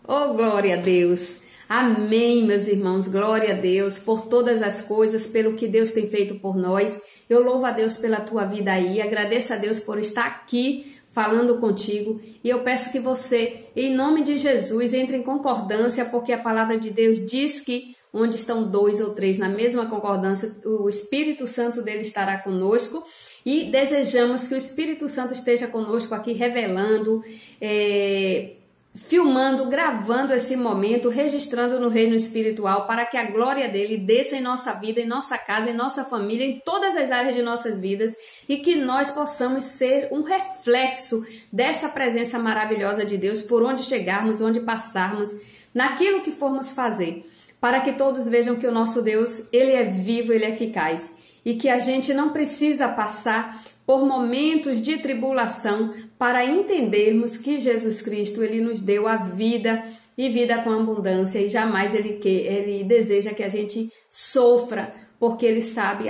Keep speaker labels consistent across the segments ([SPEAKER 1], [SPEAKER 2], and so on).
[SPEAKER 1] Oh, glória a Deus! Amém, meus irmãos, glória a Deus por todas as coisas, pelo que Deus tem feito por nós. Eu louvo a Deus pela tua vida aí, agradeço a Deus por estar aqui falando contigo. E eu peço que você, em nome de Jesus, entre em concordância, porque a palavra de Deus diz que onde estão 2 ou 3 na mesma concordância, o Espírito Santo dele estará conosco. E desejamos que o Espírito Santo esteja conosco aqui, revelando, filmando, gravando esse momento, registrando no reino espiritual, para que a glória dele desça em nossa vida, em nossa casa, em nossa família, em todas as áreas de nossas vidas, e que nós possamos ser um reflexo dessa presença maravilhosa de Deus por onde chegarmos, onde passarmos, naquilo que formos fazer, para que todos vejam que o nosso Deus, ele é vivo, ele é eficaz, e que a gente não precisa passar por momentos de tribulação para entendermos que Jesus Cristo, ele nos deu a vida e vida com abundância, e jamais ele deseja que a gente sofra, porque ele sabe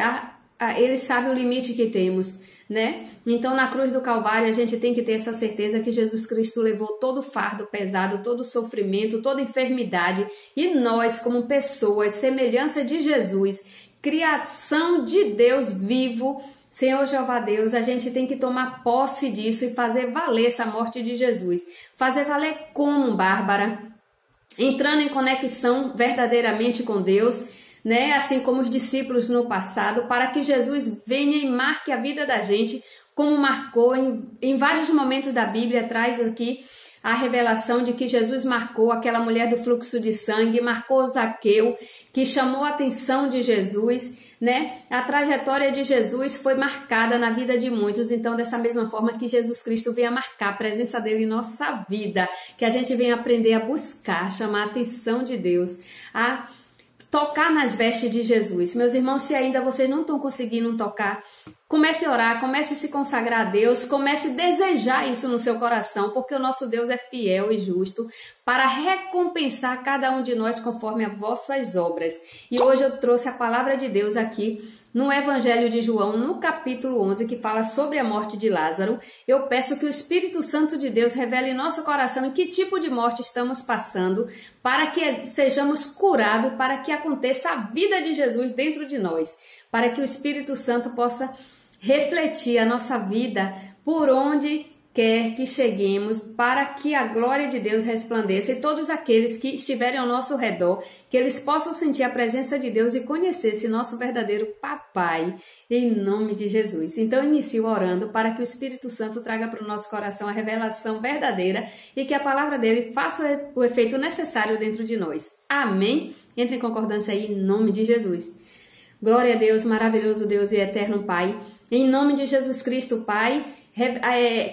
[SPEAKER 1] o limite que temos, né? Então, na cruz do Calvário, a gente tem que ter essa certeza que Jesus Cristo levou todo o fardo pesado, todo o sofrimento, toda a enfermidade, e nós, como pessoas, semelhança de Jesus, criação de Deus vivo, Senhor Jeová Deus, a gente tem que tomar posse disso e fazer valer essa morte de Jesus. Fazer valer como, Bárbara? Entrando em conexão verdadeiramente com Deus, né? Assim como os discípulos no passado, para que Jesus venha e marque a vida da gente, como marcou em vários momentos da Bíblia, traz aqui a revelação de que Jesus marcou aquela mulher do fluxo de sangue, marcou Zaqueu, que chamou a atenção de Jesus, né? A trajetória de Jesus foi marcada na vida de muitos, então dessa mesma forma que Jesus Cristo venha marcar a presença dele em nossa vida, que a gente venha aprender a buscar, chamar a atenção de Deus, a tocar nas vestes de Jesus. Meus irmãos, se ainda vocês não estão conseguindo tocar, comece a orar, comece a se consagrar a Deus, comece a desejar isso no seu coração, porque o nosso Deus é fiel e justo para recompensar cada um de nós conforme as vossas obras. E hoje eu trouxe a palavra de Deus aqui no Evangelho de João, no capítulo 11, que fala sobre a morte de Lázaro. Eu peço que o Espírito Santo de Deus revele em nosso coração em que tipo de morte estamos passando, para que sejamos curados, para que aconteça a vida de Jesus dentro de nós, para que o Espírito Santo possa refletir a nossa vida por onde quer que cheguemos, para que a glória de Deus resplandeça e todos aqueles que estiverem ao nosso redor, que eles possam sentir a presença de Deus e conhecer esse nosso verdadeiro papai, em nome de Jesus. Então inicio orando para que o Espírito Santo traga para o nosso coração a revelação verdadeira e que a palavra dele faça o efeito necessário dentro de nós. Amém? Entre em concordância aí em nome de Jesus. Glória a Deus, maravilhoso Deus e eterno Pai. Em nome de Jesus Cristo, Pai,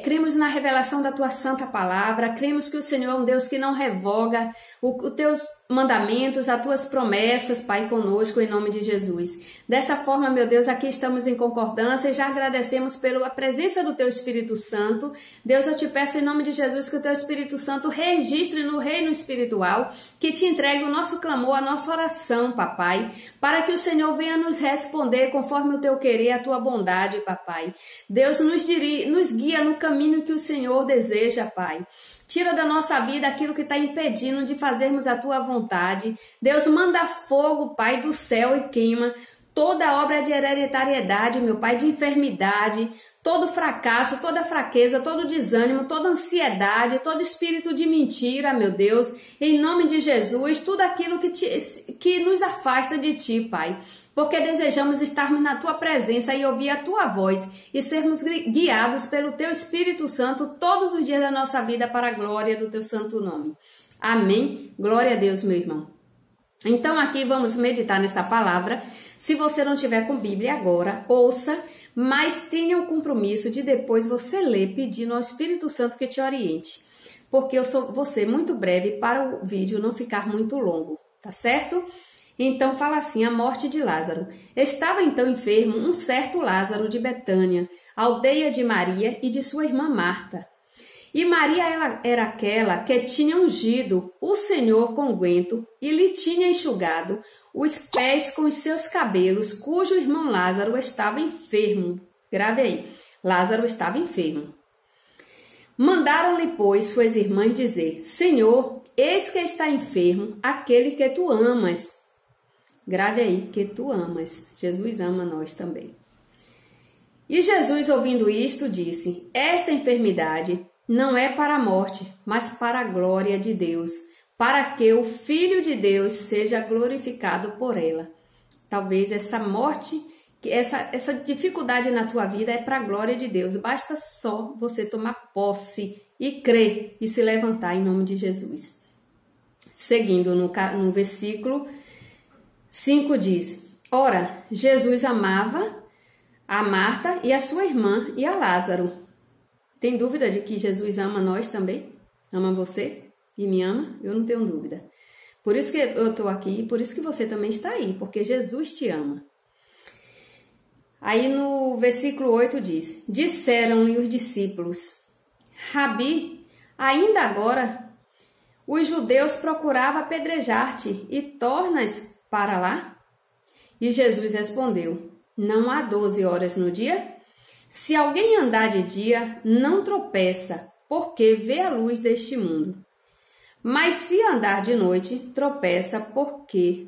[SPEAKER 1] cremos na revelação da Tua santa palavra, cremos que o Senhor é um Deus que não revoga os Teus mandamentos, as Tuas promessas, Pai, conosco, em nome de Jesus. Dessa forma, meu Deus, aqui estamos em concordância e já agradecemos pela presença do Teu Espírito Santo. Deus, eu te peço em nome de Jesus que o Teu Espírito Santo registre no reino espiritual, que te entregue o nosso clamor, a nossa oração, Papai, para que o Senhor venha nos responder conforme o Teu querer, a Tua bondade, Papai. Deus, nos guia no caminho que o Senhor deseja, Pai. Tira da nossa vida aquilo que está impedindo de fazermos a Tua vontade. Deus, manda fogo, Pai, do céu e queima toda obra de hereditariedade, meu Pai, de enfermidade, todo fracasso, toda fraqueza, todo desânimo, toda ansiedade, todo espírito de mentira, meu Deus, em nome de Jesus, tudo aquilo que nos afasta de Ti, Pai, porque desejamos estarmos na Tua presença e ouvir a Tua voz e sermos guiados pelo Teu Espírito Santo todos os dias da nossa vida para a glória do Teu santo nome. Amém? Glória a Deus, meu irmão. Então aqui vamos meditar nessa palavra. Se você não tiver com Bíblia agora, ouça, mas tenha o compromisso de depois você ler pedindo ao Espírito Santo que te oriente, porque vou ser muito breve para o vídeo não ficar muito longo, tá certo? Então fala assim, a morte de Lázaro. Estava então enfermo um certo Lázaro de Betânia, aldeia de Maria e de sua irmã Marta. E Maria era aquela que tinha ungido o Senhor com unguento e lhe tinha enxugado os pés com os seus cabelos, cujo irmão Lázaro estava enfermo. Grave aí, Lázaro estava enfermo. Mandaram-lhe, pois, suas irmãs dizer: Senhor, eis que está enfermo aquele que tu amas. Grave aí, que tu amas. Jesus ama nós também. E Jesus, ouvindo isto, disse: Esta enfermidade não é para a morte, mas para a glória de Deus, para que o Filho de Deus seja glorificado por ela. Talvez essa morte, essa dificuldade na tua vida é para a glória de Deus. Basta só você tomar posse e crer e se levantar em nome de Jesus. Seguindo no versículo 5 diz: Ora, Jesus amava a Marta e a sua irmã e a Lázaro. Tem dúvida de que Jesus ama nós também? Ama você e me ama? Eu não tenho dúvida. Por isso que eu estou aqui e por isso que você também está aí, porque Jesus te ama. Aí no versículo 8 diz: Disseram-lhe os discípulos: Rabi, ainda agora os judeus procuravam apedrejar-te e tornas para lá? E Jesus respondeu: Não há 12 horas no dia? Se alguém andar de dia, não tropeça, porque vê a luz deste mundo. Mas se andar de noite, tropeça, porque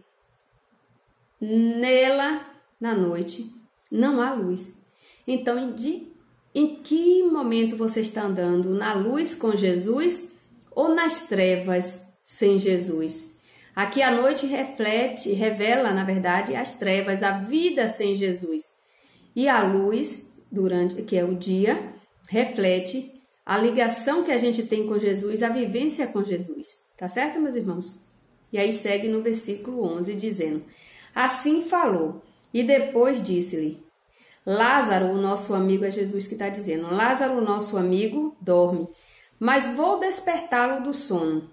[SPEAKER 1] nela, na noite, não há luz. Então, em que momento você está andando? Na luz com Jesus ou nas trevas sem Jesus? Aqui a noite revela, na verdade, as trevas, a vida sem Jesus. E a luz, que é o dia, reflete a ligação que a gente tem com Jesus, a vivência com Jesus. Tá certo, meus irmãos? E aí segue no versículo 11, dizendo: Assim falou, e depois disse-lhe: Lázaro, o nosso amigo, é Jesus que está dizendo, Lázaro, o nosso amigo, dorme, mas vou despertá-lo do sono.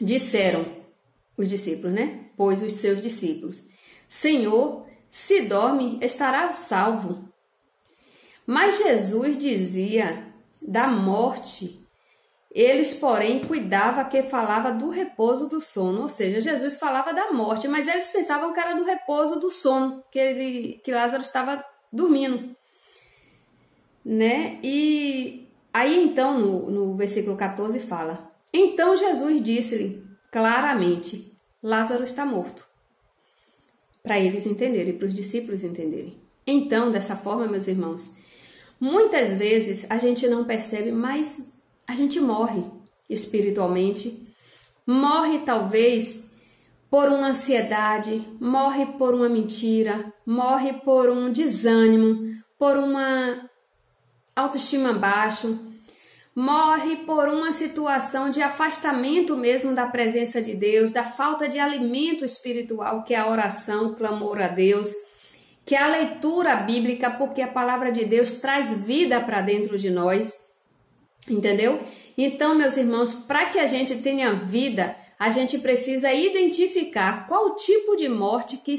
[SPEAKER 1] Disseram os discípulos, né? Pois os seus discípulos: Senhor, se dorme, estará salvo. Mas Jesus dizia da morte. Eles, porém, cuidavam que falava do repouso do sono. Ou seja, Jesus falava da morte, mas eles pensavam que era do repouso do sono, que Lázaro estava dormindo. Né? E aí, então, no versículo 14 fala: Então Jesus disse-lhe claramente: Lázaro está morto. Para eles entenderem, para os discípulos entenderem. Então, dessa forma, meus irmãos, muitas vezes a gente não percebe, mas a gente morre espiritualmente, morre talvez por uma ansiedade, morre por uma mentira, morre por um desânimo, por uma autoestima baixa, morre por uma situação de afastamento mesmo da presença de Deus, da falta de alimento espiritual, que é a oração, o clamor a Deus, que é a leitura bíblica, porque a palavra de Deus traz vida para dentro de nós, entendeu? Então, meus irmãos, para que a gente tenha vida, a gente precisa identificar qual tipo de morte que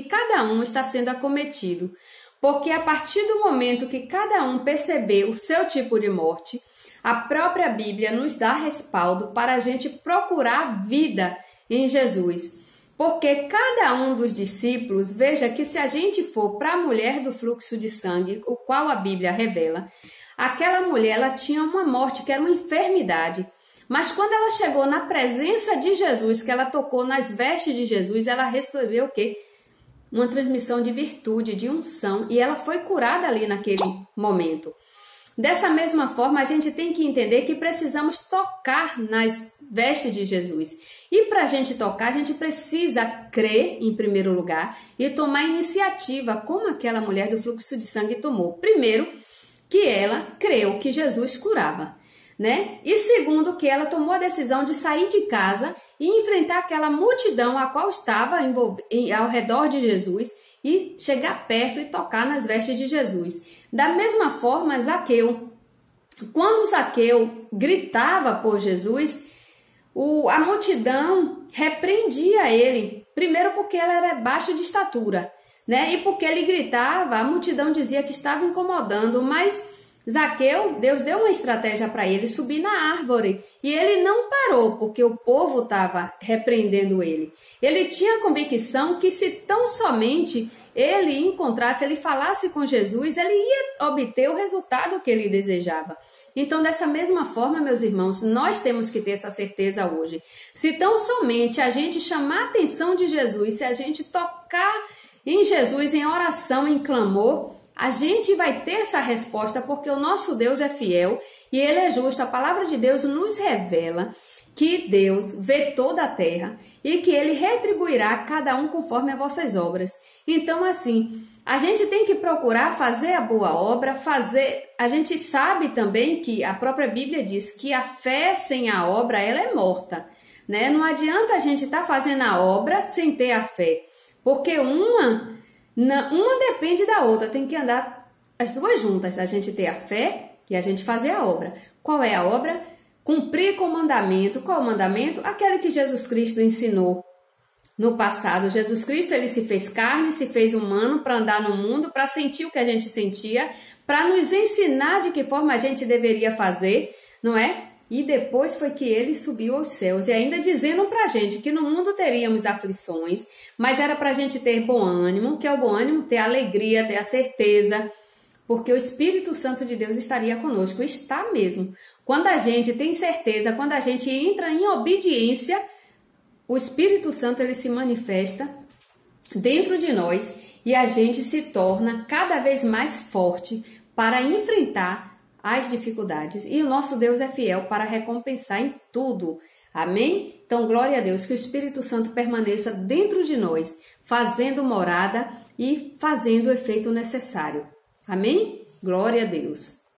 [SPEAKER 1] cada um está sendo acometido. Porque a partir do momento que cada um perceber o seu tipo de morte, a própria Bíblia nos dá respaldo para a gente procurar vida em Jesus. Porque cada um dos discípulos, veja que se a gente for para a mulher do fluxo de sangue, o qual a Bíblia revela, aquela mulher ela tinha uma morte, que era uma enfermidade. Mas quando ela chegou na presença de Jesus, que ela tocou nas vestes de Jesus, ela recebeu o quê? Uma transmissão de virtude, de unção, e ela foi curada ali naquele momento. Dessa mesma forma, a gente tem que entender que precisamos tocar nas vestes de Jesus. E para a gente tocar, a gente precisa crer, em primeiro lugar, e tomar iniciativa, como aquela mulher do fluxo de sangue tomou. Primeiro, que ela creu que Jesus curava, né? E segundo, que ela tomou a decisão de sair de casa e enfrentar aquela multidão a qual estava ao redor de Jesus e chegar perto e tocar nas vestes de Jesus. Da mesma forma, Zaqueu. Quando Zaqueu gritava por Jesus, a multidão repreendia ele. Primeiro porque ele era baixo de estatura, né? E porque ele gritava, a multidão dizia que estava incomodando, mas Zaqueu, Deus deu uma estratégia para ele subir na árvore e ele não parou porque o povo estava repreendendo ele. Ele tinha a convicção que se tão somente ele encontrasse, ele falasse com Jesus, ele ia obter o resultado que ele desejava. Então, dessa mesma forma, meus irmãos, nós temos que ter essa certeza hoje. Se tão somente a gente chamar a atenção de Jesus, se a gente tocar em Jesus em oração, em clamor, a gente vai ter essa resposta porque o nosso Deus é fiel e Ele é justo. A palavra de Deus nos revela que Deus vê toda a terra e que Ele retribuirá cada um conforme as vossas obras. Então, assim, a gente tem que procurar fazer a boa obra, a gente sabe também que a própria Bíblia diz que a fé sem a obra, ela é morta, né? Não adianta a gente estar fazendo a obra sem ter a fé, porque uma depende da outra, tem que andar as duas juntas, a gente ter a fé e a gente fazer a obra. Qual é a obra? Cumprir com o mandamento. Qual o mandamento? Aquele que Jesus Cristo ensinou no passado. Jesus Cristo, ele se fez carne, se fez humano para andar no mundo, para sentir o que a gente sentia, para nos ensinar de que forma a gente deveria fazer, não é? E depois foi que ele subiu aos céus, e ainda dizendo para a gente que no mundo teríamos aflições, mas era para a gente ter bom ânimo, que é o bom ânimo, ter alegria, ter a certeza, porque o Espírito Santo de Deus estaria conosco, está mesmo. Quando a gente tem certeza, quando a gente entra em obediência, o Espírito Santo ele se manifesta dentro de nós e a gente se torna cada vez mais forte para enfrentar as dificuldades. E o nosso Deus é fiel para recompensar em tudo. Amém? Então, glória a Deus, que o Espírito Santo permaneça dentro de nós, fazendo morada e fazendo o efeito necessário. Amém? Glória a Deus.